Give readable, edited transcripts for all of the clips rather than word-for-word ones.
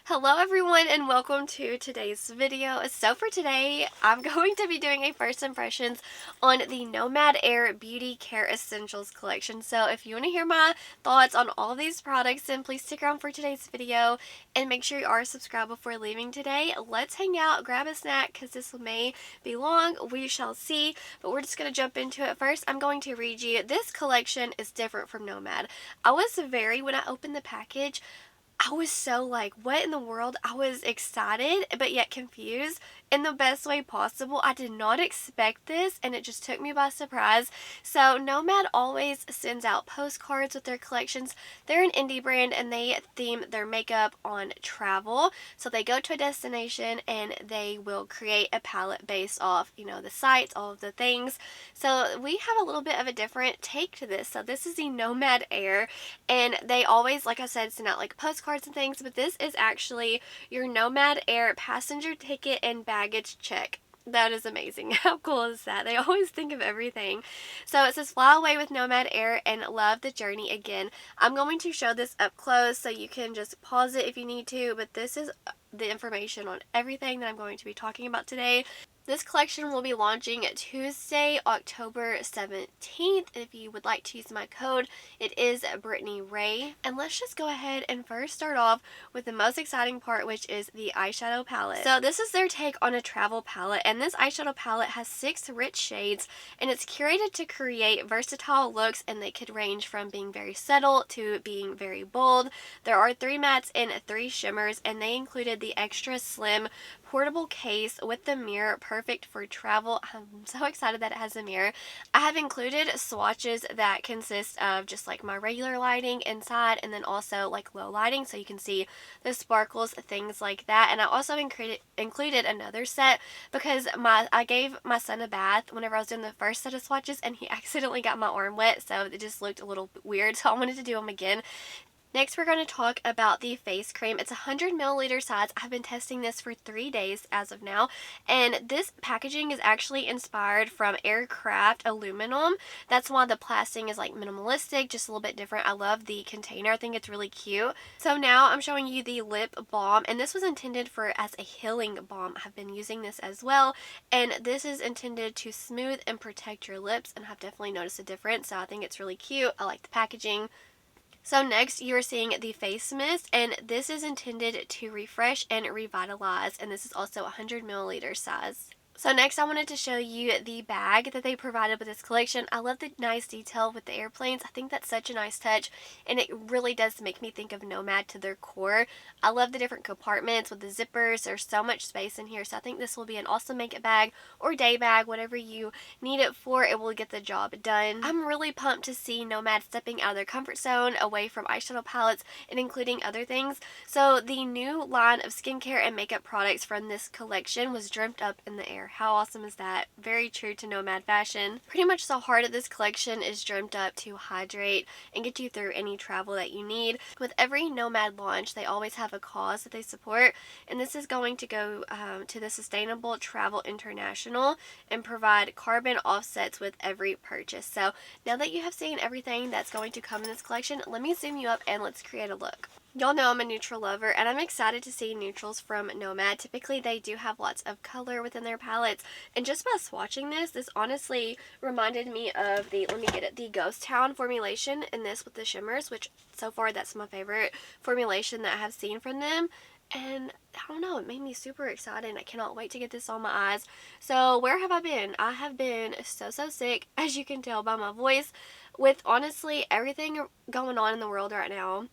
Hello everyone and welcome to today's video. So for today, I'm going to be doing a first impressions on the Nomad Air Beauty Care Essentials collection. So if you want to hear my thoughts on all of these products, then please stick around for today's video and make sure you are subscribed before leaving today. Let's hang out, grab a snack because this may be long. We shall see, but we're just going to jump into it. First, I'm going to read you. This collection is different from Nomad. When I opened the package, I was so like, what in the world? I was excited, but yet confused in the best way possible. I did not expect this, and it just took me by surprise. So Nomad always sends out postcards with their collections. They're an indie brand, and they theme their makeup on travel. So they go to a destination, and they will create a palette based off, the sites, all of the things. So we have a little bit of a different take to this. So this is the Nomad Air, and they always, like I said, send out like postcards and things, but this is actually your Nomad Air passenger ticket and baggage check. That is amazing. How cool is that? They always think of everything. So it says fly away with Nomad Air and love the journey again. I'm going to show this up close so you can just pause it if you need to, but this is the information on everything that I'm going to be talking about today. This collection will be launching Tuesday, October 17th. If you would like to use my code, it is BRITTANYRAE. And let's just go ahead and first start off with the most exciting part, which is the eyeshadow palette. So this is their take on a travel palette, and this eyeshadow palette has 6 rich shades, and it's curated to create versatile looks, and they could range from being very subtle to being very bold. There are 3 mattes and 3 shimmers, and they included the extra slim portable case with the mirror, perfect for travel. I'm so excited that it has a mirror. I have included swatches that consist of just like my regular lighting inside, and then also like low lighting so you can see the sparkles, things like that. And I also included another set because I gave my son a bath whenever I was doing the first set of swatches, and he accidentally got my arm wet, so it just looked a little weird, so I wanted to do them again. Next, we're going to talk about the face cream. It's 100 milliliter size. I've been testing this for 3 days as of now, and this packaging is actually inspired from aircraft aluminum. That's why the plastic is like minimalistic, just a little bit different. I love the container. I think it's really cute. So now I'm showing you the lip balm, and this was intended for as a healing balm. I've been using this as well, and this is intended to smooth and protect your lips, and I've definitely noticed a difference, so I think it's really cute. I like the packaging. So next, you are seeing the face mist, and this is intended to refresh and revitalize, and this is also 100 milliliter size. So next, I wanted to show you the bag that they provided with this collection. I love the nice detail with the airplanes. I think that's such a nice touch, and it really does make me think of Nomad to their core. I love the different compartments with the zippers. There's so much space in here, so I think this will be an awesome makeup bag or day bag, whatever you need it for. It will get the job done. I'm really pumped to see Nomad stepping out of their comfort zone, away from eyeshadow palettes and including other things. So the new line of skincare and makeup products from this collection was dreamt up in the air. How awesome is that? Very true to Nomad fashion. Pretty much the heart of this collection is dreamt up to hydrate and get you through any travel that you need. With every Nomad launch, they always have a cause that they support, and this is going to go to the Sustainable Travel International and provide carbon offsets with every purchase. So now that you have seen everything that's going to come in this collection, let me zoom you up and let's create a look. Y'all know I'm a neutral lover, and I'm excited to see neutrals from Nomad. Typically, they do have lots of color within their palettes, and just by swatching this honestly reminded me of the Ghost Town formulation in this with the shimmers, which so far that's my favorite formulation that I have seen from them. And I don't know, it made me super excited, and I cannot wait to get this on my eyes. So where have I been? I have been so sick, as you can tell by my voice, with honestly everything going on in the world right now.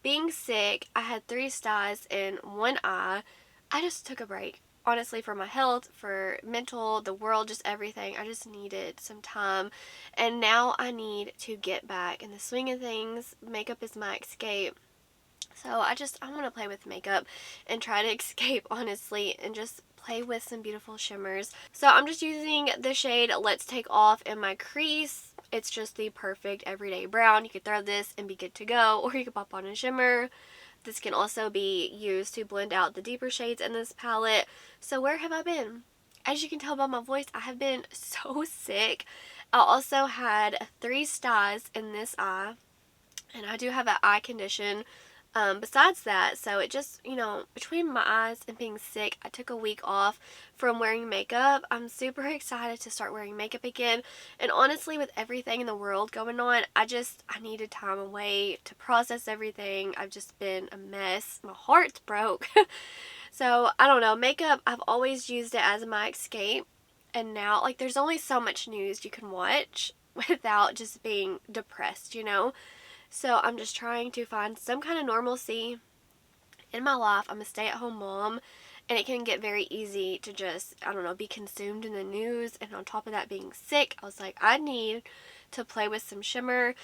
Being sick, I had 3 stars in one eye. I just took a break. Honestly, for my health, for mental, the world, just everything. I just needed some time. And now I need to get back in the swing of things. Makeup is my escape. So I want to play with makeup and try to escape, honestly, and just play with some beautiful shimmers. So I'm just using the shade Let's Take Off in my crease. It's just the perfect everyday brown. You could throw this and be good to go, or you could pop on a shimmer. This can also be used to blend out the deeper shades in this palette. So where have I been? As you can tell by my voice, I have been so sick. I also had 3 stars in this eye, and I do have an eye condition. Besides that, so it just, you know, between my eyes and being sick, I took a week off from wearing makeup. I'm super excited to start wearing makeup again. And honestly, with everything in the world going on, I needed time away to process everything. I've just been a mess. My heart's broke. So, I don't know. Makeup, I've always used it as my escape. And now, like, there's only so much news you can watch without just being depressed, you know? So I'm just trying to find some kind of normalcy in my life. I'm a stay-at-home mom, and it can get very easy to just, I don't know, be consumed in the news. And on top of that, being sick, I was like, I need to play with some shimmer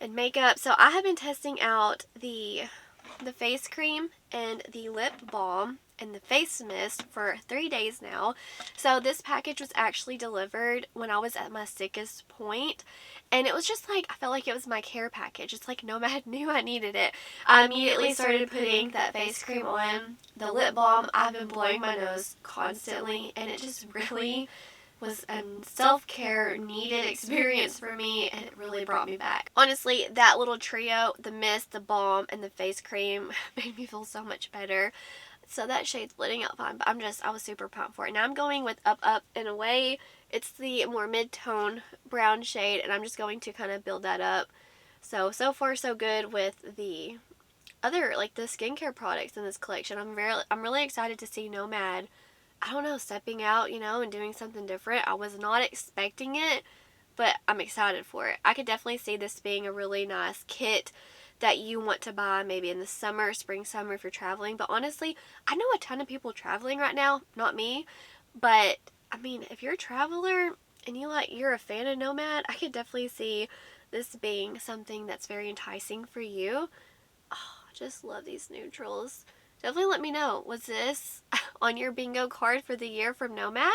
and makeup. So I have been testing out the face cream and the lip balm and the face mist for 3 days now. So this package was actually delivered when I was at my sickest point, and it was just like, I felt like it was my care package. It's like Nomad knew I needed it. I immediately started putting that face cream on. The lip balm, I've been blowing my nose constantly, and it just really was a self-care needed experience for me, and it really brought me back. Honestly, that little trio, the mist, the balm, and the face cream made me feel so much better. So that shade's blending out fine, but I was super pumped for it. Now I'm going with Up Up and Away. It's the more mid-tone brown shade, and I'm just going to kind of build that up. So far so good with the other, like the skincare products in this collection. I'm really excited to see Nomad, I don't know, stepping out, you know, and doing something different. I was not expecting it, but I'm excited for it. I could definitely see this being a really nice kit that you want to buy maybe in the summer, spring, summer if you're traveling. But honestly, I know a ton of people traveling right now, not me, but I mean, if you're a traveler and you're a fan of Nomad, I could definitely see this being something that's very enticing for you. Oh, I just love these neutrals. Definitely let me know, was this on your bingo card for the year from Nomad?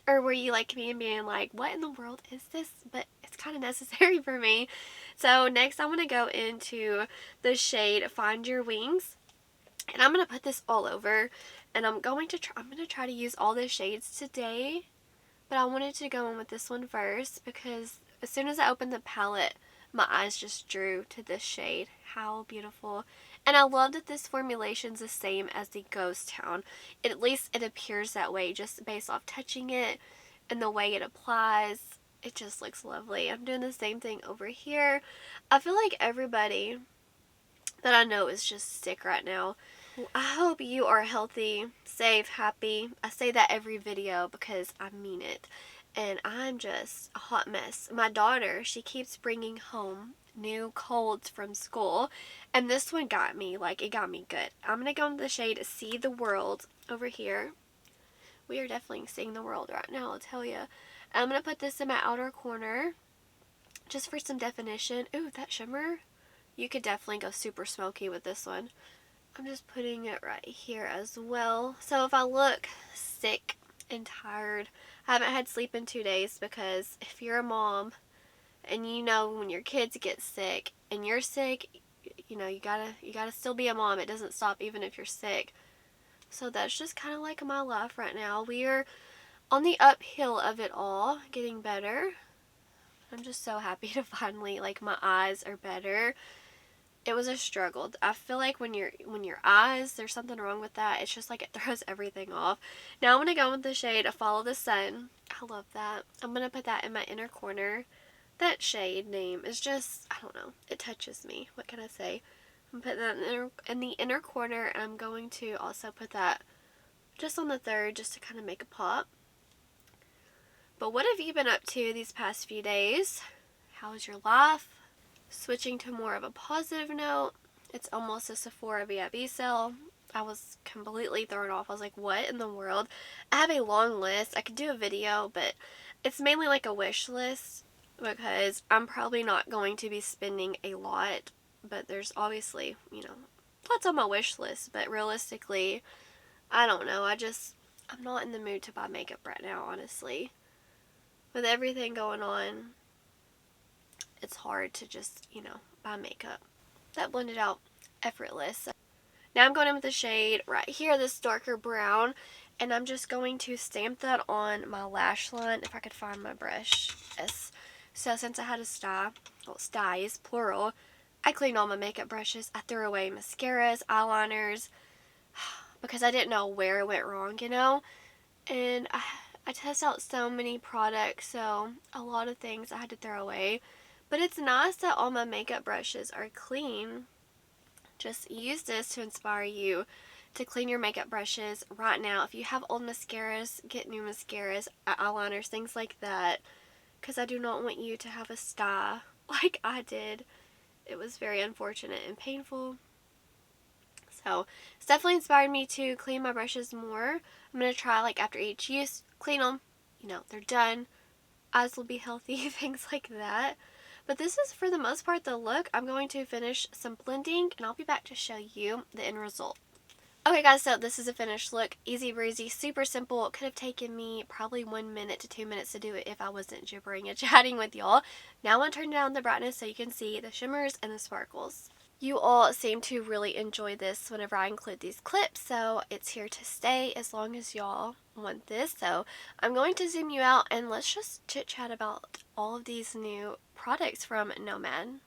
Or were you like me and being like, what in the world is this? But it's kind of necessary for me. So next I'm going to go into the shade Find Your Wings. And I'm going to put this all over. And I'm going to try to use all the shades today. But I wanted to go in with this one first because as soon as I opened the palette, my eyes just drew to this shade. How beautiful. And I love that this formulation is the same as the Ghost Town. At least it appears that way just based off touching it and the way it applies. It just looks lovely. I'm doing the same thing over here. I feel like everybody that I know is just sick right now. I hope you are healthy, safe, happy. I say that every video because I mean it. And I'm just a hot mess. My daughter, she keeps bringing home new colds from school. And this one got me, like, it got me good. I'm going to go into the shade See the World over here. We are definitely seeing the world right now, I'll tell you. I'm going to put this in my outer corner just for some definition. Ooh, that shimmer. You could definitely go super smoky with this one. I'm just putting it right here as well. So if I look sick and tired, I haven't had sleep in 2 days because if you're a mom and you know when your kids get sick and you're sick, you know, you gotta still be a mom. It doesn't stop even if you're sick. So that's just kind of like my life right now. We are on the uphill of it all, getting better. I'm just so happy to finally, like, my eyes are better. It was a struggle. I feel like when your eyes, there's something wrong with that. It's just like it throws everything off. Now I'm going to go with the shade Follow the Sun. I love that. I'm going to put that in my inner corner. That shade name is just, I don't know. It touches me. What can I say? I'm putting that in the inner corner, and I'm going to also put that just on the third just to kind of make a pop. But what have you been up to these past few days? How's your life? Switching to more of a positive note, it's almost a Sephora VIP sale. I was completely thrown off. I was like, what in the world? I have a long list. I could do a video, but it's mainly like a wish list because I'm probably not going to be spending a lot, but there's obviously, you know, lots on my wish list, but realistically, I don't know. I'm not in the mood to buy makeup right now, honestly. With everything going on, it's hard to just, you know, buy makeup. That blended out effortless. Now I'm going in with the shade right here, this darker brown, and I'm just going to stamp that on my lash line if I could find my brush. Yes. So since I had a sty, well, styes, plural, I cleaned all my makeup brushes. I threw away mascaras, eyeliners, because I didn't know where it went wrong, you know? And I test out so many products, so a lot of things I had to throw away. But it's nice that all my makeup brushes are clean. Just use this to inspire you to clean your makeup brushes right now. If you have old mascaras, get new mascaras, eyeliners, things like that. Because I do not want you to have a sty like I did. It was very unfortunate and painful. So it's definitely inspired me to clean my brushes more. I'm going to try, like, after each use, clean them. You know, they're done. Eyes will be healthy, things like that. But this is, for the most part, the look. I'm going to finish some blending, and I'll be back to show you the end result. Okay guys, so this is a finished look. Easy breezy, super simple. It could have taken me probably 1 minute to 2 minutes to do it if I wasn't gibbering and chatting with y'all. Now I'm going to turn down the brightness so you can see the shimmers and the sparkles. You all seem to really enjoy this whenever I include these clips, so it's here to stay as long as y'all want this. So I'm going to zoom you out and let's just chit chat about all of these new products from Nomad.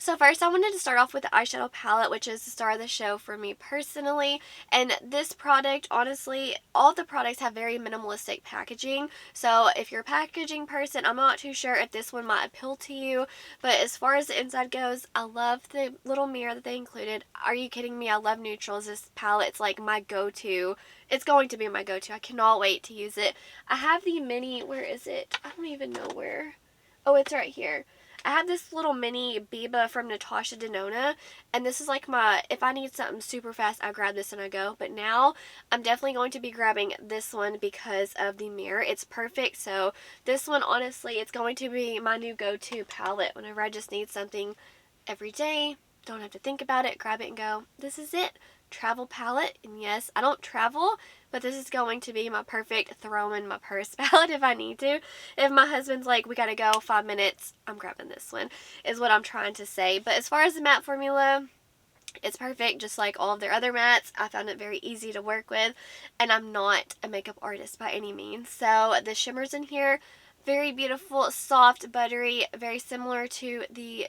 So first I wanted to start off with the eyeshadow palette, which is the star of the show for me personally. And this product, honestly, all the products have very minimalistic packaging. So if you're a packaging person, I'm not too sure if this one might appeal to you. But as far as the inside goes, I love the little mirror that they included. Are you kidding me? I love Neutrals. This palette, it's like my go-to. It's going to be my go-to. I cannot wait to use it. I have the mini, where is it? I don't even know where. Oh, it's right here. I have this little mini Biba from Natasha Denona, and this is like my, if I need something super fast, I grab this and I go. But now, I'm definitely going to be grabbing this one because of the mirror. It's perfect, so this one, honestly, it's going to be my new go-to palette whenever I just need something every day. Don't have to think about it, grab it and go. This is it. Travel palette, and yes, I don't travel, but this is going to be my perfect throw in my purse palette if I need to. If my husband's like, we gotta go, 5 minutes, I'm grabbing this one, is what I'm trying to say. But as far as the matte formula, it's perfect, just like all of their other mattes. I found it very easy to work with, and I'm not a makeup artist by any means. So the shimmers in here, very beautiful, soft, buttery, very similar to the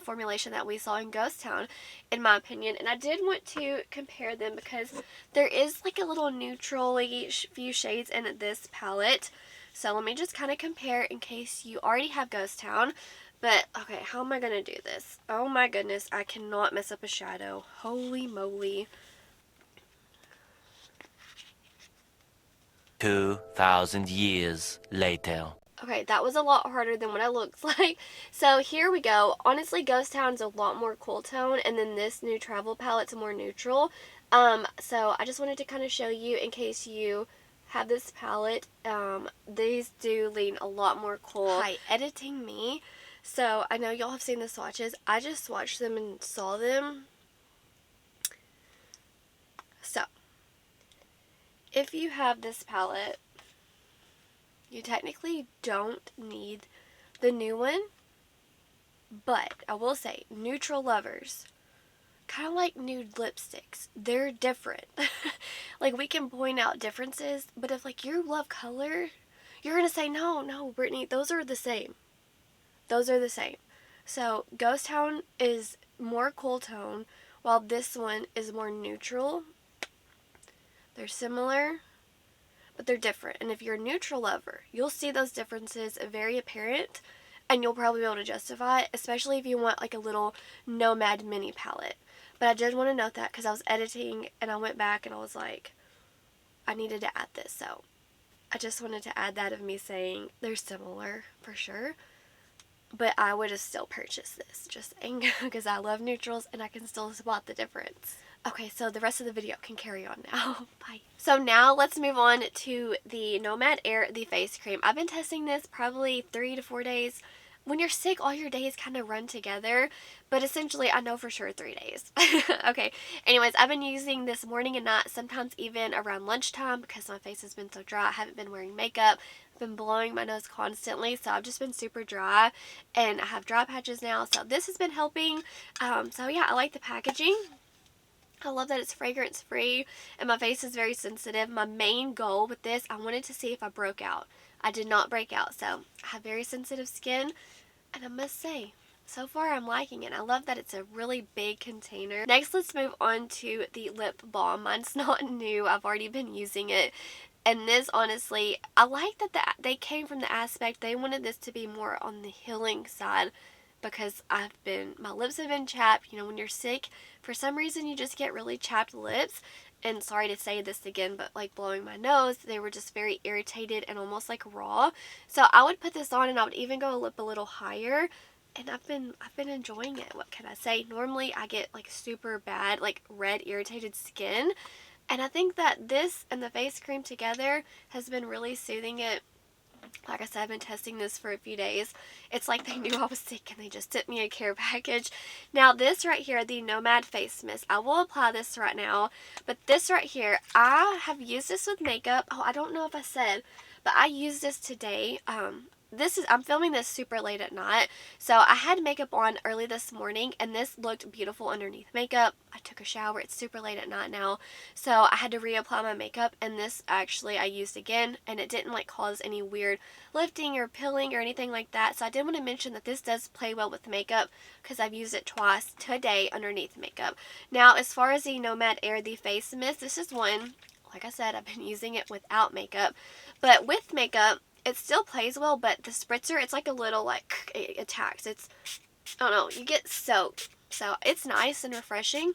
formulation that we saw in Ghost Town, in my opinion. And I did want to compare them because there is like a little neutral-y few shades in this palette. So let me just kind of compare in case you already have Ghost Town. But, okay, how am I going to do this? Oh my goodness, I cannot mess up a shadow. Holy moly. 2,000 years later. Okay, that was a lot harder than what it looks like. So here we go. Honestly, Ghost Town's a lot more cool tone, and then this new travel palette's more neutral. So I just wanted to kind of show you in case you have this palette. These do lean a lot more cool. Hi, editing me. So I know y'all have seen the swatches. I just swatched them and saw them. So if you have this palette, you technically don't need the new one, but I will say, neutral lovers, kind of like nude lipsticks, they're different. Like, we can point out differences, but if, like, you love color, you're going to say, no, Brittany, those are the same. Those are the same. So, Ghost Town is more cool tone, while this one is more neutral. They're similar, but they're different. And if you're a neutral lover, you'll see those differences very apparent, and you'll probably be able to justify it, especially if you want like a little Nomad mini palette. But I did want to note that because I was editing and I went back and I was like, I needed to add this. So I just wanted to add that of me saying they're similar for sure. But I would have still purchased this, just saying, because I love neutrals and I can still spot the difference. Okay, so the rest of the video can carry on now. Bye. So now let's move on to the Nomad Air, the face cream. I've been testing this probably 3 to 4 days. When you're sick, all your days kind of run together, but essentially I know for sure 3 days. Okay, anyways, I've been using this morning and night, sometimes even around lunchtime because my face has been so dry. I haven't been wearing makeup. I've been blowing my nose constantly, so I've just been super dry, and I have dry patches now, so this has been helping. So yeah, I like the packaging. I love that it's fragrance free and my face is very sensitive. My main goal with this, I wanted to see if I broke out. I did not break out, so I have very sensitive skin, and I must say, so far I'm liking it. I love that it's a really big container. Next, let's move on to the lip balm. Mine's not new. I've already been using it. And this, honestly, I like that they came from the aspect they wanted this to be more on the healing side, because my lips have been chapped. You know, when you're sick, for some reason you just get really chapped lips. And sorry to say this again, but like blowing my nose, they were just very irritated and almost like raw. So I would put this on and I would even go a little higher. And I've been enjoying it. What can I say? Normally I get like super bad, like red irritated skin. And I think that this and the face cream together has been really soothing it. Like I said, I've been testing this for a few days. It's like they knew I was sick and they just sent me a care package. Now this right here, the Nomad Face Mist, I will apply this right now. But this right here, I have used this with makeup. Oh, I don't know if I said, but I used this today. I'm filming this super late at night, so I had makeup on early this morning, and this looked beautiful underneath makeup. I took a shower. It's super late at night now, so I had to reapply my makeup, and this actually I used again, and it didn't like cause any weird lifting or pilling or anything like that. So I did want to mention that this does play well with makeup because I've used it twice today underneath makeup. Now, as far as the Nomad Air, the face mist, this is one, like I said, I've been using it without makeup, but with makeup, it still plays well, but the spritzer, it's like a little, like, it attacks. It's, I don't know, you get soaked. So it's nice and refreshing,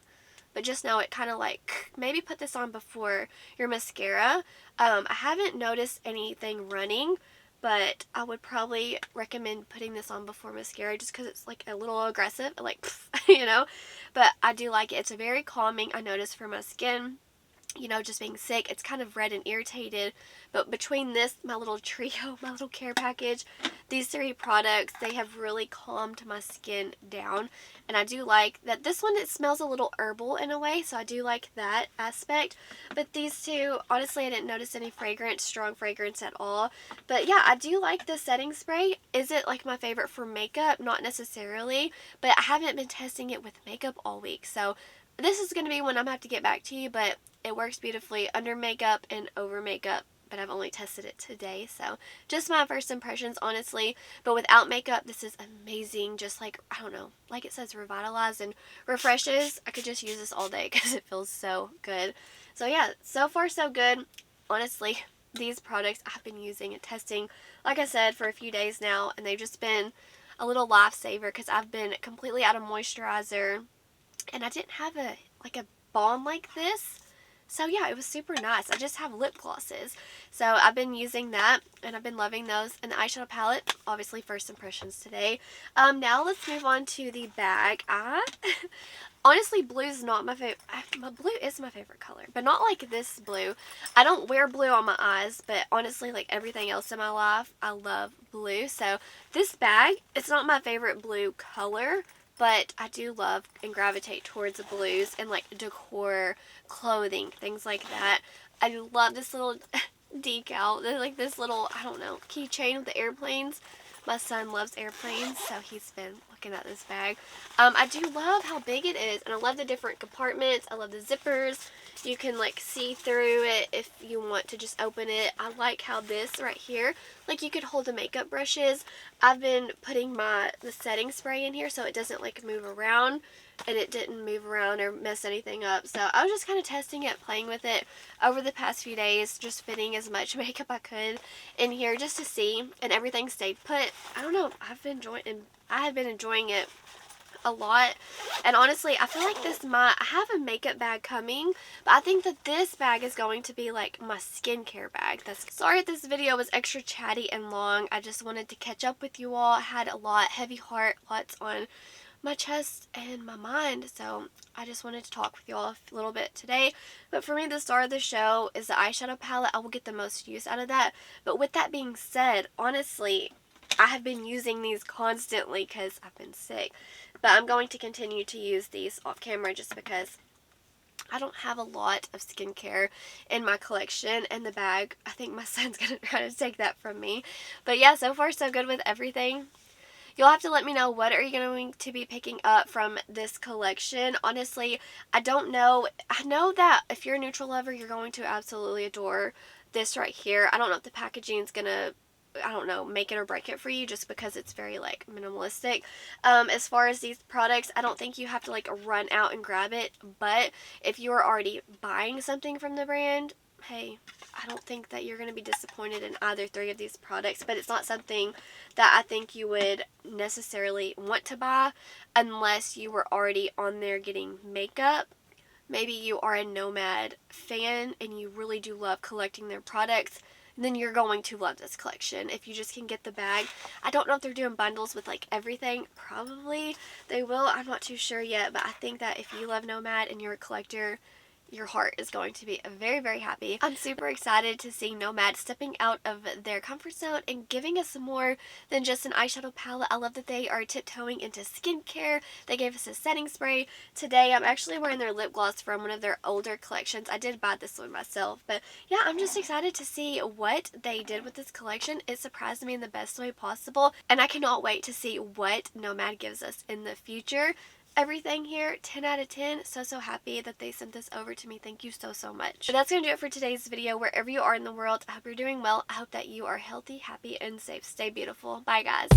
but just know it kind of like, maybe put this on before your mascara. I haven't noticed anything running, but I would probably recommend putting this on before mascara just because it's like a little aggressive, like, you know, but I do like it. It's very calming, I noticed, for my skin. You know, just being sick, it's kind of red and irritated, but between this, my little trio, my little care package, these three products, they have really calmed my skin down. And I do like that this one, it smells a little herbal in a way, so I do like that aspect. But these two, honestly, I didn't notice any strong fragrance at all. But yeah, I do like the setting spray. Is it like my favorite for makeup? Not necessarily, but I haven't been testing it with makeup all week, so this is going to be one I'm going to have to get back to you, but it works beautifully under makeup and over makeup, but I've only tested it today, so just my first impressions, honestly. But without makeup, this is amazing. Just like, I don't know, like it says, revitalize and refreshes. I could just use this all day because it feels so good. So yeah, so far so good. Honestly, these products I've been using and testing, like I said, for a few days now, and they've just been a little lifesaver because I've been completely out of moisturizer, and I didn't have a balm like this. So yeah, it was super nice. I just have lip glosses. So I've been using that, and I've been loving those. And the eyeshadow palette, obviously first impressions today. Now let's move on to the bag. Honestly, blue's not my favorite. Blue is my favorite color, but not like this blue. I don't wear blue on my eyes, but honestly, like everything else in my life, I love blue. So this bag, it's not my favorite blue color, but I do love and gravitate towards the blues and like decor, clothing, things like that. I love this little decal. There's like this little, I don't know, keychain with the airplanes. My son loves airplanes, so he's been looking at this bag. I do love how big it is, and I love the different compartments. I love the zippers. You can like see through it if you want to just open it. I like how this right here, like you could hold the makeup brushes. I've been putting the setting spray in here so it doesn't like move around, and it didn't move around or mess anything up. So I was just kind of testing it, playing with it over the past few days, just fitting as much makeup I could in here just to see, and everything stayed put. I don't know, I have been enjoying it a lot. And honestly, I feel like I have a makeup bag coming, but I think that this bag is going to be like my skincare bag. Sorry if this video was extra chatty and long. I just wanted to catch up with you all. I had a lot, heavy heart, lots on my chest and my mind, so I just wanted to talk with you all a little bit today. But for me, the star of the show is the eyeshadow palette. I will get the most use out of that. But with that being said, honestly, I have been using these constantly because I've been sick. But I'm going to continue to use these off camera just because I don't have a lot of skincare in my collection, and the bag, I think my son's going to try to take that from me. But yeah, so far so good with everything. You'll have to let me know, what are you going to be picking up from this collection. Honestly, I don't know. I know that if you're a neutral lover, you're going to absolutely adore this right here. I don't know if the packaging is going to I don't know, make it or break it for you, just because it's very like minimalistic. As far as these products, I don't think you have to like run out and grab it, but if you are already buying something from the brand, hey, I don't think that you're going to be disappointed in either three of these products. But it's not something that I think you would necessarily want to buy unless you were already on there getting makeup. Maybe you are a Nomad fan and you really do love collecting their products, then you're going to love this collection. If you just can get the bag. I don't know if they're doing bundles with like everything. Probably they will. I'm not too sure yet, but I think that if you love Nomad and you're a collector, your heart is going to be very, very happy. I'm super excited to see Nomad stepping out of their comfort zone and giving us more than just an eyeshadow palette. I love that they are tiptoeing into skincare. They gave us a setting spray. Today, I'm actually wearing their lip gloss from one of their older collections. I did buy this one myself, but yeah, I'm just excited to see what they did with this collection. It surprised me in the best way possible, and I cannot wait to see what Nomad gives us in the future. Everything here, 10 out of 10. So happy that they sent this over to me. Thank you so much. But that's going to do it for today's video. Wherever you are in the world, I hope you're doing well. I hope that you are healthy, happy, and safe. Stay beautiful. Bye, guys.